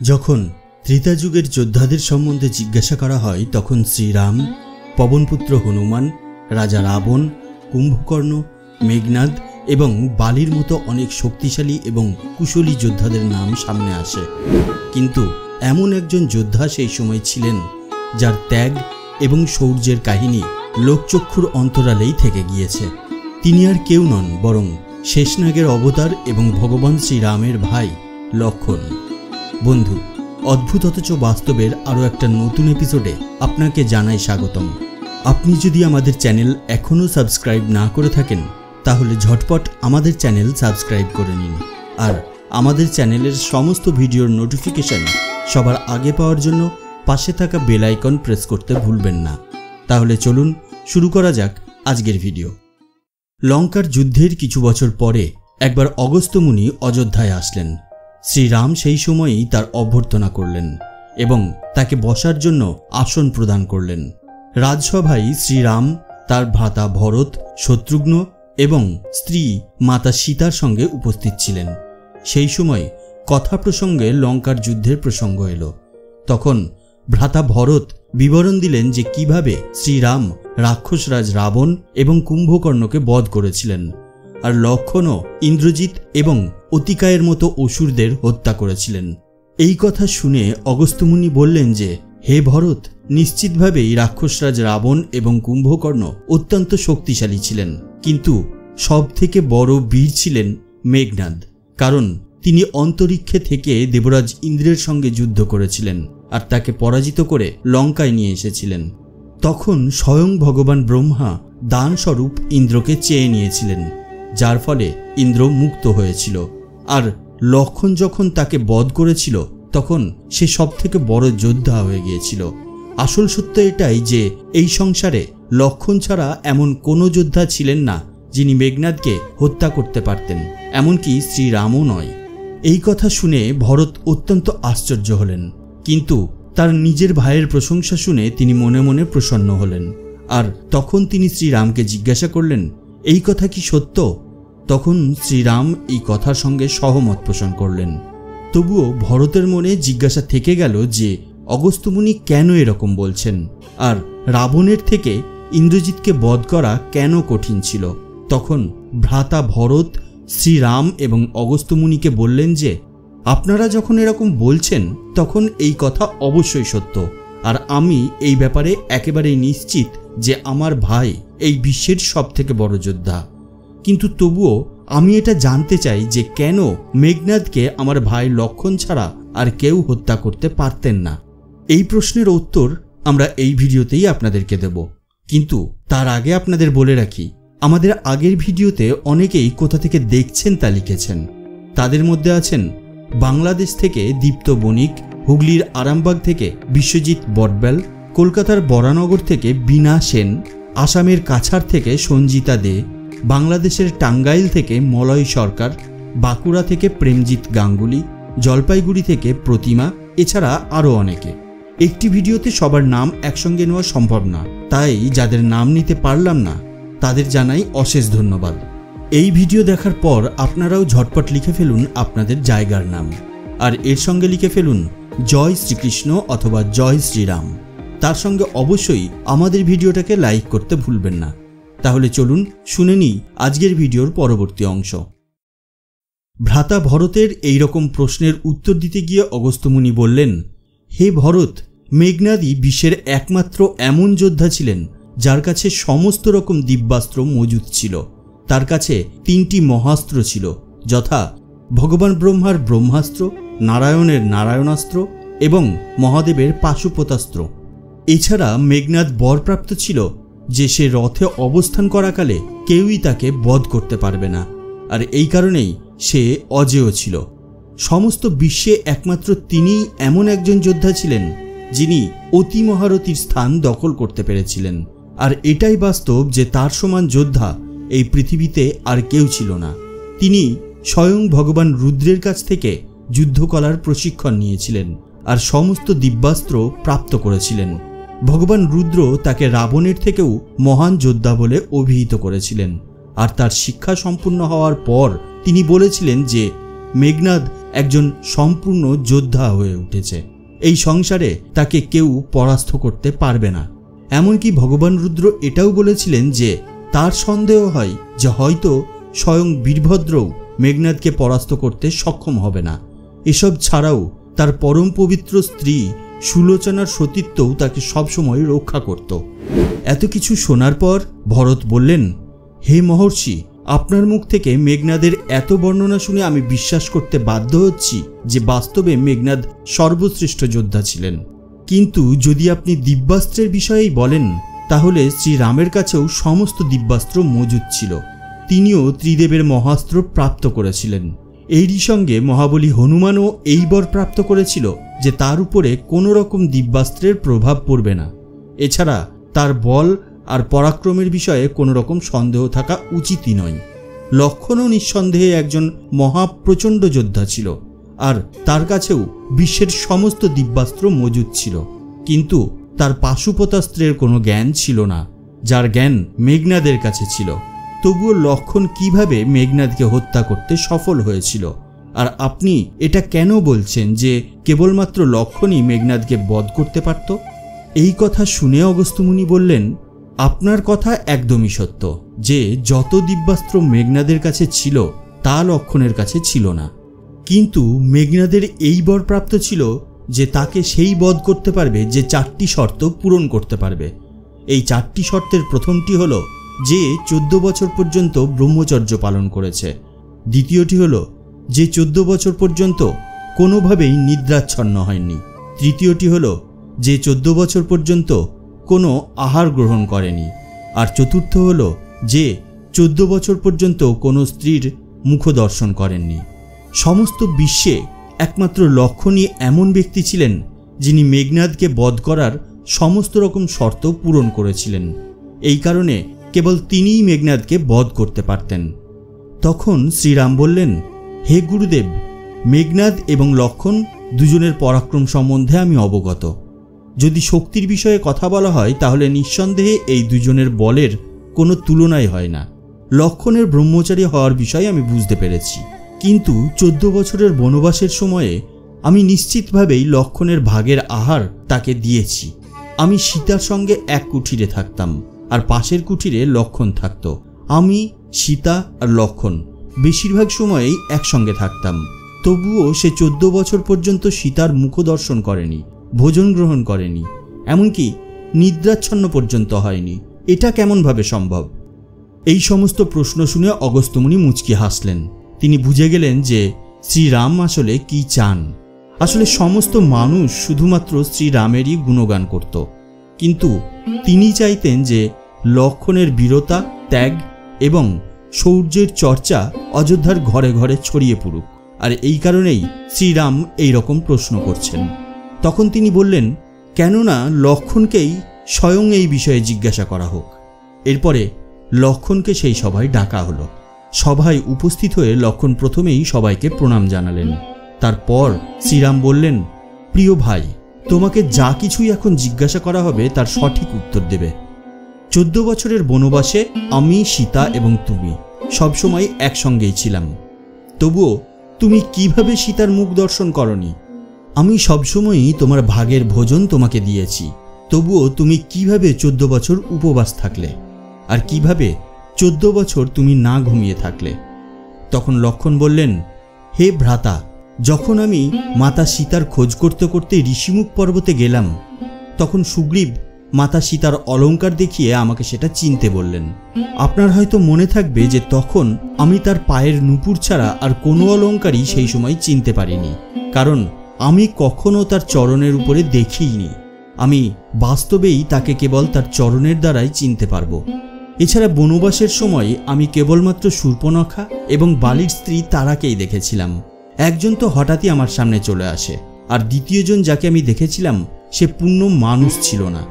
যখন ত্রেতা যুগের যোদ্ধাদের সম্বন্ধে জিজ্ঞাসা করা হয় তখন শ্রীরাম, পবনপুত্র হনুমান, রাজা রাবণ, কুম্ভকর্ণ, মেঘনাদ এবং বালির মতো অনেক শক্তিশালী এবং কুশলী যোদ্ধাদের নাম সামনে আসে। কিন্তু এমন একজন যোদ্ধা সেই সময় ছিলেন যার ত্যাগ এবং শৌর্যের কাহিনী লোকচক্ষুর অন্তরালেই থেকে গিয়েছে। তিনি আর কেউ নন বরং শেষনাগের অবতার এবং ভগবান শ্রীরামের ভাই লক্ষণ। বন্ধু, অদ্ভুত অথচ বাস্তবের আরও একটা নতুন এপিসোডে আপনাকে জানাই স্বাগতম। আপনি যদি আমাদের চ্যানেল এখনও সাবস্ক্রাইব না করে থাকেন তাহলে ঝটপট আমাদের চ্যানেল সাবস্ক্রাইব করে নিন, আর আমাদের চ্যানেলের সমস্ত ভিডিওর নোটিফিকেশন সবার আগে পাওয়ার জন্য পাশে থাকা বেল আইকন প্রেস করতে ভুলবেন না। তাহলে চলুন শুরু করা যাক আজকের ভিডিও। লঙ্কার যুদ্ধের কিছু বছর পরে একবার অগস্ত্য মুনি অযোধ্যায় আসলেন। শ্রীরাম সেই সময়ই তার অভ্যর্থনা করলেন এবং তাকে বসার জন্য আসন প্রদান করলেন। রাজসভায় শ্রীরাম, তার ভ্রাতা ভরত, শত্রুঘ্ন এবং স্ত্রী মাতা সীতার সঙ্গে উপস্থিত ছিলেন। সেই সময় কথা প্রসঙ্গে লঙ্কার যুদ্ধের প্রসঙ্গ এলো। তখন ভ্রাতা ভরত বিবরণ দিলেন যে কিভাবে শ্রীরাম রাক্ষসরাজ রাবণ এবং কুম্ভকর্ণকে বধ করেছিলেন, আর লক্ষণও ইন্দ্রজিৎ এবং অতিকায়ের মতো অসুরদের হত্যা করেছিলেন। এই কথা শুনে অগস্ত্য মুনি বললেন যে, হে ভরত, নিশ্চিতভাবেই রাক্ষসরাজ রাবণ এবং কুম্ভকর্ণ অত্যন্ত শক্তিশালী ছিলেন, কিন্তু সব থেকে বড় বীর ছিলেন মেঘনাদ, কারণ তিনি অন্তরিক্ষে থেকে দেবরাজ ইন্দ্রের সঙ্গে যুদ্ধ করেছিলেন আর তাকে পরাজিত করে লঙ্কায় নিয়ে এসেছিলেন। তখন স্বয়ং ভগবান ব্রহ্মা দানস্বরূপ ইন্দ্রকে চেয়ে নিয়েছিলেন, যার ফলে ইন্দ্র মুক্ত হয়েছিল। আর লক্ষণ যখন তাকে বধ করেছিল তখন সে সব থেকে বড় যোদ্ধা হয়ে গিয়েছিল। আসল সত্য এটাই যে এই সংসারে লক্ষণ ছাড়া এমন কোনো যোদ্ধা ছিলেন না যিনি মেঘনাদকে হত্যা করতে পারতেন, এমনকি শ্রীরামও নয়। এই কথা শুনে ভরত অত্যন্ত আশ্চর্য হলেন, কিন্তু তার নিজের ভাইয়ের প্রশংসা শুনে তিনি মনে মনে প্রসন্ন হলেন। আর তখন তিনি শ্রীরামকে জিজ্ঞাসা করলেন, এই কথা কি সত্য? তখন শ্রীরাম এই কথার সঙ্গে সহমত পোষণ করলেন। তবুও ভরতের মনে জিজ্ঞাসা থেকে গেল যে অগস্ত্য মুনি কেন এরকম বলছেন, আর রাবণের থেকে ইন্দ্রজিৎকে বধ করা কেন কঠিন ছিল। তখন ভ্রাতা ভরত শ্রীরাম এবং অগস্ত্য মুনিকে বললেন যে, আপনারা যখন এরকম বলছেন তখন এই কথা অবশ্যই সত্য, আর আমি এই ব্যাপারে একেবারেই নিশ্চিত যে আমার ভাই এই বিশ্বের সব থেকে বড় যোদ্ধা। কিন্তু তবুও আমি এটা জানতে চাই যে কেন মেঘনাদকে আমার ভাই লক্ষণ ছাড়া আর কেউ হত্যা করতে পারতেন না। এই প্রশ্নের উত্তর আমরা এই ভিডিওতেই আপনাদেরকে দেব, কিন্তু তার আগে আপনাদের বলে রাখি, আমাদের আগের ভিডিওতে অনেকেই কোথা থেকে দেখছেন তা লিখেছেন। তাদের মধ্যে আছেন বাংলাদেশ থেকে দীপ্ত বণিক, হুগলির আরামবাগ থেকে বিশ্বজিৎ বটবেল, কলকাতার বরানগর থেকে বীণা সেন, আসামের কাছাড় থেকে সঞ্জিতা দে, বাংলাদেশের টাঙ্গাইল থেকে মলয় সরকার, বাঁকুড়া থেকে প্রেমজিৎ গাঙ্গুলি, জলপাইগুড়ি থেকে প্রতিমা, এছাড়া আরও অনেকে। একটি ভিডিওতে সবার নাম একসঙ্গে নেওয়া সম্ভব না, তাই যাদের নাম নিতে পারলাম না তাদের জানাই অশেষ ধন্যবাদ। এই ভিডিও দেখার পর আপনারাও ঝটপট লিখে ফেলুন আপনাদের জায়গার নাম, আর এর সঙ্গে লিখে ফেলুন জয় শ্রীকৃষ্ণ অথবা জয় শ্রীরাম। তার সঙ্গে অবশ্যই আমাদের ভিডিওটাকে লাইক করতে ভুলবেন না। তাহলে চলুন শুনে নিই আজকের ভিডিওর পরবর্তী অংশ। ভ্রাতা ভরতের এই রকম প্রশ্নের উত্তর দিতে গিয়ে অগস্ত্য মুনি বললেন, হে ভরত, মেঘনাদই বিশ্বের একমাত্র এমন যোদ্ধা ছিলেন যার কাছে সমস্ত রকম দিব্যাস্ত্র মজুদ ছিল। তার কাছে 3টি মহাস্ত্র ছিল, যথা ভগবান ব্রহ্মার ব্রহ্মাস্ত্র, নারায়ণের নারায়ণাস্ত্র এবং মহাদেবের পাশুপতাস্ত্র। এছাড়া মেঘনাদ বরপ্রাপ্ত ছিল যে সে রথে অবস্থান করাকালে কেউই তাকে বধ করতে পারবে না, আর এই কারণেই সে অজেয় ছিল। সমস্ত বিশ্বে একমাত্র তিনিই এমন একজন যোদ্ধা ছিলেন যিনি অতি মহারথীর স্থান দখল করতে পেরেছিলেন, আর এটাই বাস্তব যে তার সমান যোদ্ধা এই পৃথিবীতে আর কেউ ছিল না। তিনি স্বয়ং ভগবান রুদ্রের কাছ থেকে যুদ্ধ করার প্রশিক্ষণ নিয়েছিলেন আর সমস্ত দিব্যাস্ত্র প্রাপ্ত করেছিলেন। ভগবান রুদ্র তাকে রাবণের থেকেও মহান যোদ্ধা বলে অভিহিত করেছিলেন, আর তার শিক্ষা সম্পূর্ণ হওয়ার পর তিনি বলেছিলেন যে মেঘনাদ একজন সম্পূর্ণ যোদ্ধা হয়ে উঠেছে। এই সংসারে তাকে কেউ পরাস্ত করতে পারবে না। এমনকি ভগবান রুদ্র এটাও বলেছিলেন যে তার সন্দেহ হয় যে হয়তো স্বয়ং বীরভদ্রও মেঘনাদকে পরাস্ত করতে সক্ষম হবে না। এসব ছাড়াও তার পরম পবিত্র স্ত্রী সুলোচনার সতীত্বও তাকে সবসময় রক্ষা করত। এত কিছু শোনার পর ভরত বললেন, হে মহর্ষি, আপনার মুখ থেকে মেঘনাদের এত বর্ণনা শুনে আমি বিশ্বাস করতে বাধ্য হচ্ছি যে বাস্তবে মেঘনাদ সর্বশ্রেষ্ঠ যোদ্ধা ছিলেন। কিন্তু যদি আপনি দিব্যাস্ত্রের বিষয়েই বলেন, তাহলে শ্রীরামের কাছেও সমস্ত দিব্যাস্ত্র মজুদ ছিল। তিনিও ত্রিদেবের মহাস্ত্র প্রাপ্ত করেছিলেন। এরই সঙ্গে মহাবলী হনুমানও এই বর প্রাপ্ত করেছিল যে তার উপরে কোনো রকম দিব্যাস্ত্রের প্রভাব পড়বে না। এছাড়া তার বল আর পরাক্রমের বিষয়ে কোনো রকম সন্দেহ থাকা উচিতই নয়। লক্ষ্মণও নিঃসন্দেহে একজন মহাপ্রচণ্ড যোদ্ধা ছিল, আর তার কাছেও বিশ্বের সমস্ত দিব্যাস্ত্র মজুদ ছিল, কিন্তু তার পাশুপতাস্ত্রের কোনো জ্ঞান ছিল না, যার জ্ঞান মেঘনাদের কাছে ছিল। তবুও লক্ষ্মণ কিভাবে মেঘনাদকে হত্যা করতে সফল হয়েছিল? আর আপনি এটা কেন বলছেন যে কেবলমাত্র লক্ষ্মণই মেঘনাদকে বধ করতে পারত? এই কথা শুনে অগস্ত্যমুনি বললেন, আপনার কথা একদমই সত্য যে যত দিব্যাস্ত্র মেঘনাদের কাছে ছিল তা লক্ষ্মণের কাছে ছিল না। কিন্তু মেঘনাদের এই বর প্রাপ্ত ছিল যে তাকে সেই বধ করতে পারবে যে 4টি শর্ত পূরণ করতে পারবে। এই 4টি শর্তের প্রথমটি হলো যে 14 বছর পর্যন্ত ব্রহ্মচর্য পালন করেছে। দ্বিতীয়টি হলো যে 14 বছর পর্যন্ত কোনোভাবেই নিদ্রাচ্ছন্ন হয়নি। তৃতীয়টি হলো যে 14 বছর পর্যন্ত কোনো আহার গ্রহণ করেনি। আর চতুর্থ হলো যে 14 বছর পর্যন্ত কোনো স্ত্রীর মুখ দর্শন করেননি। সমস্ত বিশ্বে একমাত্র লক্ষ্মণই এমন ব্যক্তি ছিলেন যিনি মেঘনাদকে বধ করার সমস্ত রকম শর্ত পূরণ করেছিলেন। এই কারণে কেবল তিনিই মেঘনাদকে বধ করতে পারতেন। তখন শ্রীরাম বললেন, হে গুরুদেব, মেঘনাদ এবং লক্ষ্মণ দুজনের পরাক্রম সম্বন্ধে আমি অবগত। যদি শক্তির বিষয়ে কথা বলা হয় তাহলে নিঃসন্দেহে এই দুজনের বলের কোনো তুলনাই হয় না। লক্ষ্মণের ব্রহ্মচারী হওয়ার বিষয়ে আমি বুঝতে পেরেছি, কিন্তু 14 বছরের বনবাসের সময়ে আমি নিশ্চিতভাবেই লক্ষ্মণের ভাগের আহার তাকে দিয়েছি। আমি সীতার সঙ্গে এক কুঠিরে থাকতাম, আর পাশের কুঠিরে লক্ষ্মণ থাকত। আমি, সীতা আর লক্ষ্মণ বেশিরভাগ সময়েই একসঙ্গে থাকতাম। তবুও সে 14 বছর পর্যন্ত সীতার মুখ দর্শন করেনি, ভোজন গ্রহণ করেনি, এমনকি নিদ্রাচ্ছন্ন পর্যন্ত হয়নি। এটা কেমনভাবে সম্ভব? এই সমস্ত প্রশ্ন শুনে অগস্ত্যমুনি মুচকি হাসলেন। তিনি বুঝে গেলেন যে শ্রীরাম আসলে কি চান। আসলে সমস্ত মানুষ শুধুমাত্র শ্রীরামেরই গুণগান করত, কিন্তু তিনি চাইতেন যে লক্ষ্মণের বীরতা, ত্যাগ এবং শৌর্যের চর্চা অযোধ্যার ঘরে ঘরে ছড়িয়ে পড়ুক। আর এই কারণেই শ্রীরাম এই রকম প্রশ্ন করছেন। তখন তিনি বললেন, কেননা লক্ষ্মণকেই স্বয়ং এই বিষয়ে জিজ্ঞাসা করা হোক। এরপরে লক্ষ্মণকে সেই সভায় ডাকা হলো। সভায় উপস্থিত হয়ে লক্ষ্মণ প্রথমেই সবাইকে প্রণাম জানালেন। তারপর শ্রীরাম বললেন, প্রিয় ভাই, তোমাকে যা কিছুই এখন জিজ্ঞাসা করা হবে তার সঠিক উত্তর দেবে। 14 বছরের বনবাসে আমি, সীতা এবং তুমি সবসময় একসঙ্গেই ছিলাম। তবুও তুমি কিভাবে সীতার মুখ দর্শন করনি? আমি সবসময়ই তোমার ভাগের ভোজন তোমাকে দিয়েছি। তবুও তুমি কিভাবে 14 বছর উপবাস থাকলে? আর কিভাবে 14 বছর তুমি না ঘুমিয়ে থাকলে? তখন লক্ষ্মণ বললেন, হে ভ্রাতা, যখন আমি মাতা সীতার খোঁজ করতে করতে ঋষিমুখ পর্বতে গেলাম, তখন সুগ্রীব মাতা সীতার অলঙ্কার দেখিয়ে আমাকে সেটা চিনতে বললেন। আপনার হয়তো মনে থাকবে যে তখন আমি তার পায়ের নুপুর ছাড়া আর কোনো অলঙ্কারই সেই সময় চিনতে পারিনি, কারণ আমি কখনো তার চরণের উপরে দেখিইনি। আমি বাস্তবেই তাকে কেবল তার চরণের দ্বারাই চিনতে পারবো। এছাড়া বনবাসের সময় আমি কেবলমাত্র শূর্পণখা এবং বালির স্ত্রী তারাকেই দেখেছিলাম। একজন তো হঠাৎই আমার সামনে চলে আসে, আর দ্বিতীয়জন যাকে আমি দেখেছিলাম সে পূর্ণ মানুষ ছিল না।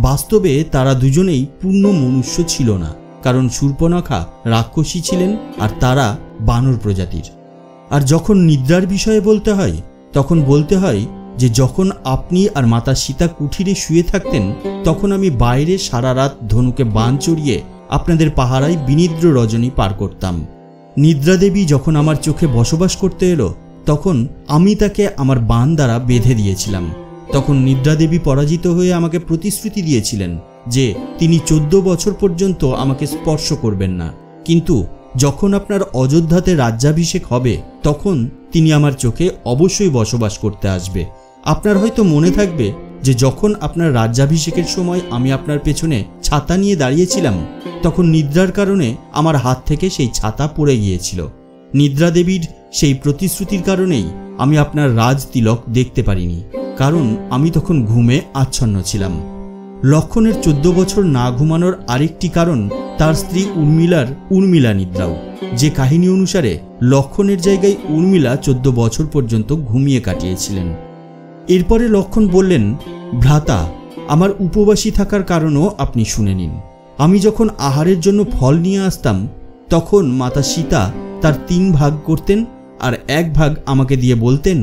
বাস্তবে তারা দুজনেই পূর্ণ মনুষ্য ছিল না, কারণ শূর্পণখা রাক্ষসী ছিলেন আর তারা বানর প্রজাতির। আর যখন নিদ্রার বিষয়ে বলতে হয়, তখন বলতে হয় যে যখন আপনি আর মাতা সীতা কুঠিরে শুয়ে থাকতেন, তখন আমি বাইরে সারা রাত ধনুকে বাণ চড়িয়ে আপনাদের পাহারায় বিনিদ্র রজনী পার করতাম। নিদ্রাদেবী যখন আমার চোখে বসবাস করতে এলো, তখন আমি তাকে আমার বাণ দ্বারা বেঁধে দিয়েছিলাম। তখন নিদ্রা দেবী পরাজিত হয়ে আমাকে প্রতিশ্রুতি দিয়েছিলেন যে তিনি 14 বছর পর্যন্ত আমাকে স্পর্শ করবেন না, কিন্তু যখন আপনার অযোধ্যাতে রাজ্যাভিষেক হবে তখন তিনি আমার চোখে অবশ্যই বসবাস করতে আসবে। আপনার হয়তো মনে থাকবে যে যখন আপনার রাজ্যাভিষেকের সময় আমি আপনার পেছনে ছাতা নিয়ে দাঁড়িয়েছিলাম, তখন নিদ্রার কারণে আমার হাত থেকে সেই ছাতা পড়ে গিয়েছিল। নিদ্রা দেবীর সেই প্রতিশ্রুতির কারণেই আমি আপনার রাজ তিলক দেখতে পারিনি, কারণ আমি তখন ঘুমে আচ্ছন্ন ছিলাম। লক্ষণের 14 বছর না ঘুমানোর আরেকটি কারণ তার স্ত্রী উর্মিলা নিদ্রাও, যে কাহিনী অনুসারে লক্ষণের জায়গায় উর্মিলা 14 বছর পর্যন্ত ঘুমিয়ে কাটিয়েছিলেন। এরপরে লক্ষণ বললেন, ভ্রাতা, আমার উপবাসী থাকার কারণও আপনি শুনে নিন। আমি যখন আহারের জন্য ফল নিয়ে আসতাম তখন মাতা সীতা তার 3 ভাগ করতেন আর 1 ভাগ আমাকে দিয়ে বলতেন,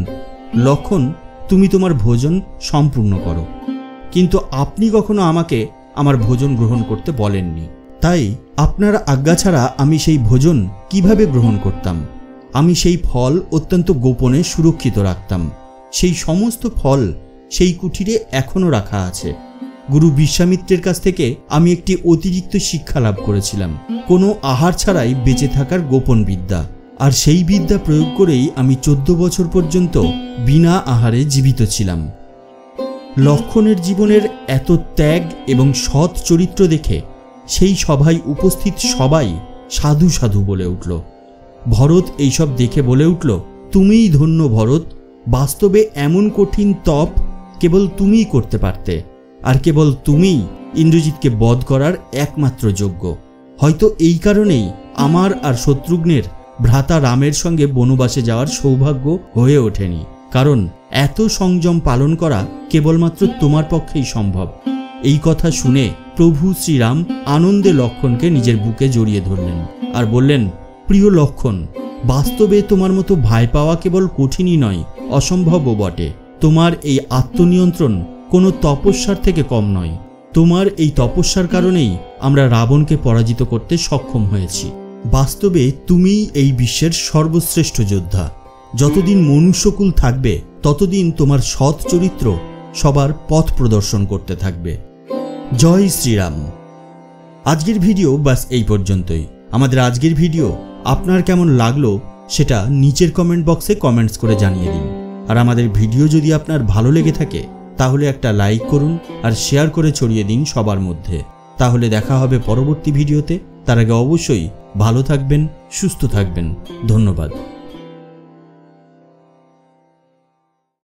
লক্ষণ, তুমি তোমার ভোজন সম্পূর্ণ করো। কিন্তু আপনি কখনো আমাকে আমার ভোজন গ্রহণ করতে বলেননি, তাই আপনার আজ্ঞা ছাড়া আমি সেই ভোজন কিভাবে গ্রহণ করতাম? আমি সেই ফল অত্যন্ত গোপনে সুরক্ষিত রাখতাম। সেই সমস্ত ফল সেই কুঠিরে এখনো রাখা আছে। গুরু বিশ্বামিত্রের কাছ থেকে আমি একটি অতিরিক্ত শিক্ষা লাভ করেছিলাম, কোনো আহার ছাড়াই বেঁচে থাকার গোপন বিদ্যা। আর সেই বিদ্যা প্রয়োগ করেই আমি 14 বছর পর্যন্ত বিনা আহারে জীবিত ছিলাম। লক্ষণের জীবনের এত ত্যাগ এবং সৎ চরিত্র দেখে সেই সভায় উপস্থিত সবাই সাধু সাধু বলে উঠল। ভরত এইসব দেখে বলে উঠল, তুমিই ধন্য ভরত, বাস্তবে এমন কঠিন তপ কেবল তুমিই করতে পারতে, আর কেবল তুমিই ইন্দ্রজিৎকে বধ করার একমাত্র যোগ্য। হয়তো এই কারণেই আমার আর শত্রুঘ্নের ভ্রাতা রামের সঙ্গে বনবাসে যাওয়ার সৌভাগ্য হয়ে ওঠেনি, কারণ এত সংযম পালন করা কেবলমাত্র তোমার পক্ষেই সম্ভব। এই কথা শুনে প্রভু শ্রীরাম আনন্দে লক্ষণকে নিজের বুকে জড়িয়ে ধরলেন আর বললেন, প্রিয় লক্ষণ, বাস্তবে তোমার মতো ভাই পাওয়া কেবল কঠিনই নয়, অসম্ভবও বটে। তোমার এই আত্মনিয়ন্ত্রণ কোনো তপস্যার থেকে কম নয়। তোমার এই তপস্যার কারণেই আমরা রাবণকে পরাজিত করতে সক্ষম হয়েছি। বাস্তবে তুমিই এই বিশ্বের সর্বশ্রেষ্ঠ যোদ্ধা। যতদিন মনুষ্যকুল থাকবে ততদিন তোমার সৎ চরিত্র সবার পথ প্রদর্শন করতে থাকবে। জয় শ্রীরাম। আজকের ভিডিও বাস এই পর্যন্তই। আমাদের আজকের ভিডিও আপনার কেমন লাগলো সেটা নিচের কমেন্ট বক্সে কমেন্টস করে জানিয়ে দিন। আর আমাদের ভিডিও যদি আপনার ভালো লেগে থাকে তাহলে একটা লাইক করুন আর শেয়ার করে ছড়িয়ে দিন সবার মধ্যে। তাহলে দেখা হবে পরবর্তী ভিডিওতে। তার আগে অবশ্যই ভালো থাকবেন, সুস্থ থাকবেন। ধন্যবাদ।